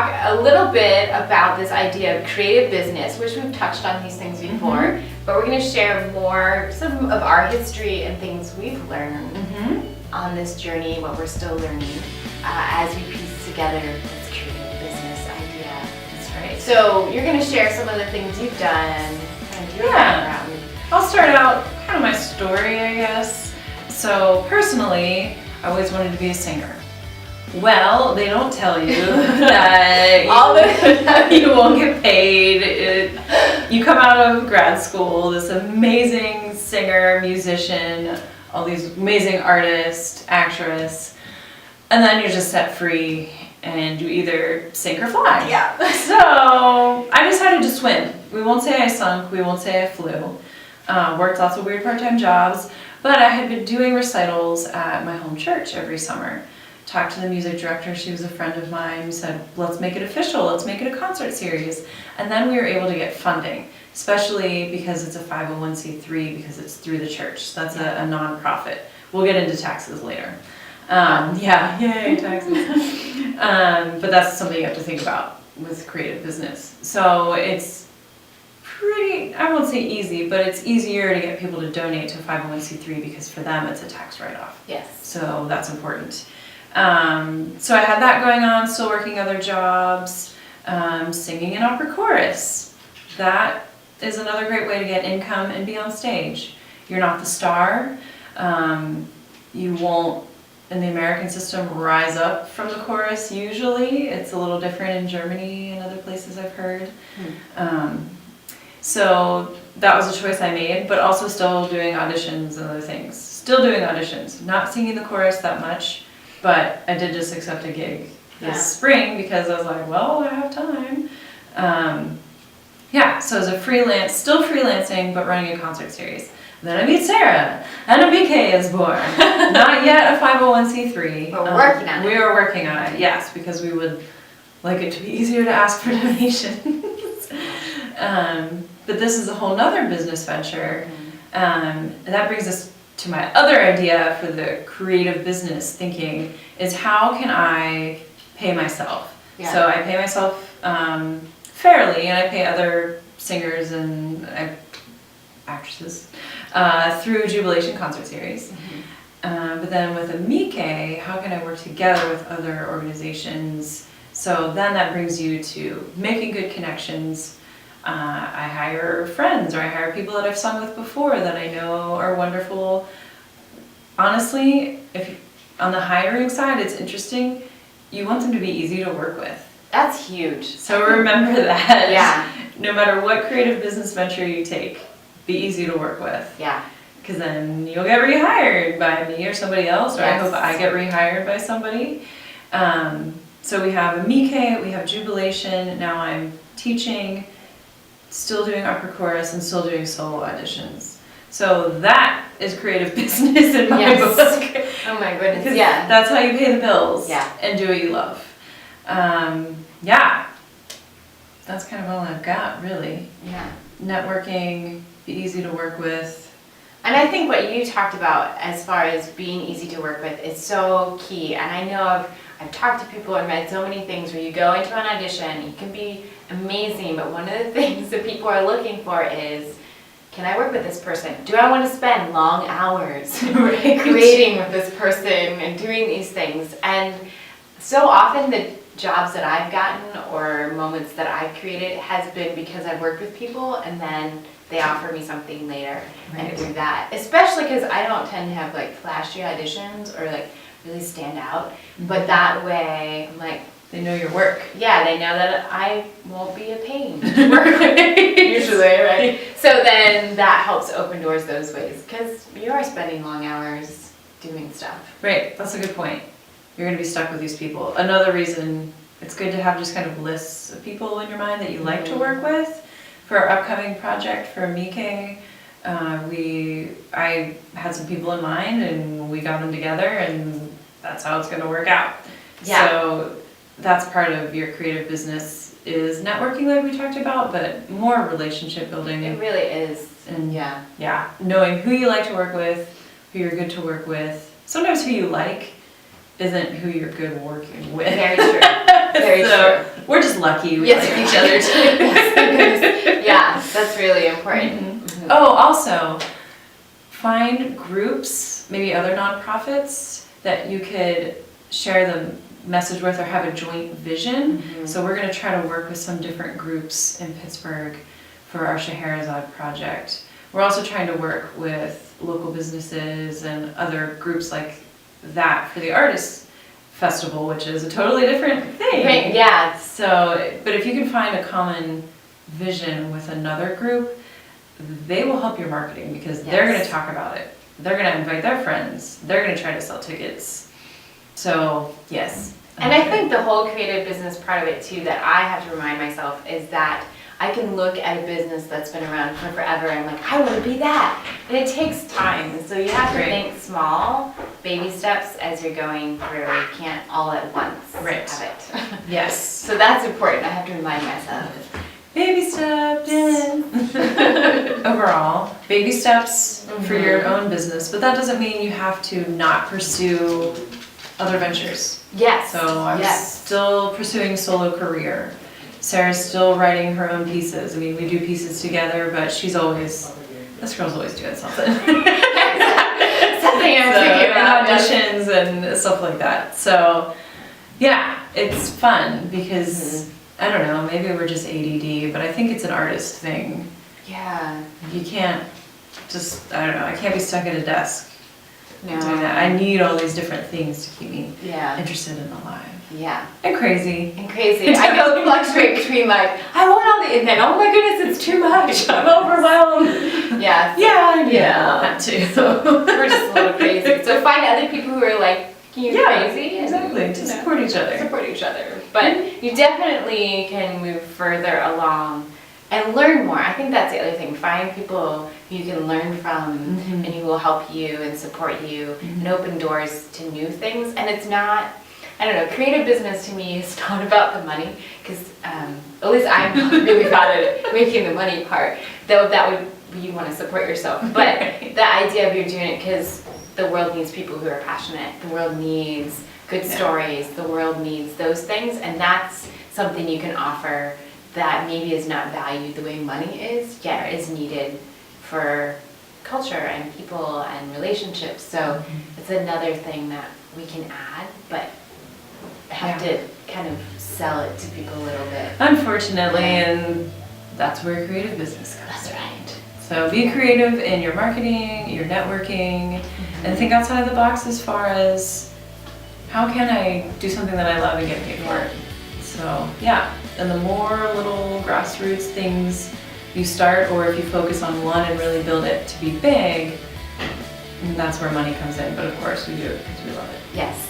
talk a little bit about this idea of creative business, which we've touched on these things before, but we're going to share more some of our history and things we've learned on this journey, what we're still learning as we piece together this creative business idea. That's right. So you're going to share some of the things you've done and your background. I'll start out kind of my story, I guess. So personally, I always wanted to be a singer. Well, they don't tell you that you won't get paid. You come out of grad school, this amazing singer, musician, all these amazing artists, actress, and then you're just set free and you either sink or fly. Yeah. So I decided to swim. We won't say I sunk, we won't say I flew. Worked lots of weird part-time jobs, but I had been doing recitals at my home church every summer. Talked to the music director, she was a friend of mine, we said, let's make it official, let's make it a concert series. And then we were able to get funding, especially because it's a 501c3, because it's through the church. That's a non-profit. We'll get into taxes later. Yay, taxes. But that's something you have to think about with creative business. So it's pretty, I won't say easy, but it's easier to get people to donate to 501c3 because for them it's a tax write-off. Yes. So that's important. So I had that going on, still working other jobs, singing in opera chorus. That is another great way to get income and be on stage. You're not the star. You won't, in the American system, rise up from the chorus usually. It's a little different in Germany and other places I've heard. So that was a choice I made, but also still doing auditions and other things. Still doing auditions, not singing the chorus that much. But I did just accept a gig this spring because I was like, well, I have time. So as a freelance, still freelancing, but running a concert series. Then I meet Sarah, and a BK is born. Not yet a 501c3. But we're working on it. We are working on it, yes, because we would like it to be easier to ask for donations. But this is a whole nother business venture. And that brings us to my other idea for the creative business thinking is how can I pay myself? Yeah. So I pay myself fairly, and I pay other singers and actresses through Jubilation Concert Series. But then with a Mike, how can I work together with other organizations? So then that brings you to making good connections. I hire friends, or I hire people that I've sung with before that I know are wonderful. Honestly, on the hiring side, it's interesting. You want them to be easy to work with. That's huge. So remember that. Yeah. No matter what creative business venture you take, be easy to work with. Yeah. Because then you'll get rehired by me or somebody else, or I hope I get rehired by somebody. So we have a Mike, we have Jubilation, now I'm teaching, still doing opera chorus, and still doing solo auditions. So that is creative business in my book. Oh my goodness, That's how you pay the bills and do what you love. That's kind of all I've got, really. Yeah. Networking, be easy to work with. And I think what you talked about as far as being easy to work with is so key. And I know I've talked to people and read so many things where you go into an audition, you can be amazing, but one of the things that people are looking for is, can I work with this person? Do I want to spend long hours creating with this person and doing these things? And so often the jobs that I've gotten or moments that I've created has been because I've worked with people and then they offer me something later and do that. Especially because I don't tend to have like flashy auditions or like really stand out. But that way, I'm like, they know your work. Yeah, they know that I won't be a pain to work with, usually, right? So then that helps open doors those ways, because you are spending long hours doing stuff. Right, that's a good point. You're going to be stuck with these people. Another reason it's good to have just kind of lists of people in your mind that you like to work with. For our upcoming project for Mike, I had some people in mind and we got them together, and that's how it's going to work out. Yeah. So that's part of your creative business is networking like we talked about, but more relationship building. It really is. And knowing who you like to work with, who you're good to work with. Sometimes who you like isn't who you're good working with. Very true. Very true. We're just lucky. We Yes, like we each are. other too. Yes, yeah, that's really important. Mhm. Oh, also, find groups, maybe other nonprofits that you could share the message with or have a joint vision. Mhm. So we're going to try to work with some different groups in Pittsburgh for our Scheherazade project. We're also trying to work with local businesses and other groups like that for the Artists Festival, which is a totally different thing. Right, yeah, So, but if you can find a common vision with another group, they will help your marketing because they're going Yes. to talk about it. They're going to invite their friends. They're going to try to sell tickets. So, yes. and I think the whole creative business part of it too that I have to remind myself is that I can look at a business that's been around for forever and I'm like, I want to be that. And it takes time. So you have to Right. think small, baby steps as you're going through. You can't all at once Right. have it. Yes. So that's important. I have to remind myself. Baby steps. Overall, baby steps for your own business. But that doesn't mean you have to not pursue other ventures. Yes. So I'm yes. still pursuing solo career. Sarah's still writing her own pieces. I mean, we do pieces together, but this girl's always doing something. Something I'm thinking And about. auditions and stuff like that. So, yeah, it's fun because, I don't know, maybe we're just ADD, but I think it's an artist thing. Yeah. You can't I don't know, I can't be stuck at a desk No. doing that. I need all these different things to keep me Yeah. interested and alive. Yeah. And crazy. And crazy. I go fluctuate between like, I want all the, and then, oh my goodness, it's too much. I'm overwhelmed. Yeah. Yeah, I Yeah. that too. We're just a little crazy. So find other people who are like you crazy. And, exactly, to you know, support each other. support each other. But you definitely can move further along and learn more. I think that's the other thing. Find people who you can learn from Mhm. and who will help you and support you and open doors to new things. And it's not, I don't know, creative business to me is not about the money because at least I'm not really bad at making the money part. Though that would, you want to support yourself. But the idea of you're doing it because the world needs people who are passionate. The world needs good stories. The world needs those things. And that's something you can offer that maybe is not valued the way money is, yet is needed for culture and people and relationships. So it's another thing that we can add, but have to kind of sell it to people a little bit. Unfortunately, and that's where creative business comes. That's right. So be creative in your marketing, your networking, and think outside the box as far as how can I do something that I love and get paid for it. So yeah, and the more little grassroots things you start, or if you focus on one and really build it to be big, that's where money comes in. But of course we do it because we love it. Yes.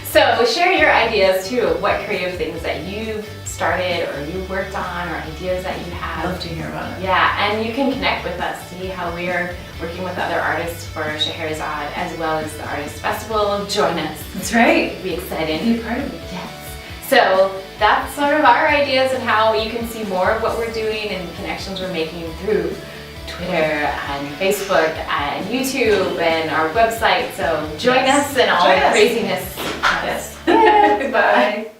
So share your ideas too of what creative things that you've started or you worked on or ideas that you I'd have. love to hear about it. Yeah, and you can connect with us, see how we're working with other artists for Scheherazade as well as the Artist Festival. Join us. That's right. It'll be exciting. Be a part of it. Yes. So that's sort of our ideas and how you can see more of what we're doing and connections we're making through Twitter and Facebook and YouTube and our website. So join us in all Join the us. craziness. Yes. Yeah, Goodbye.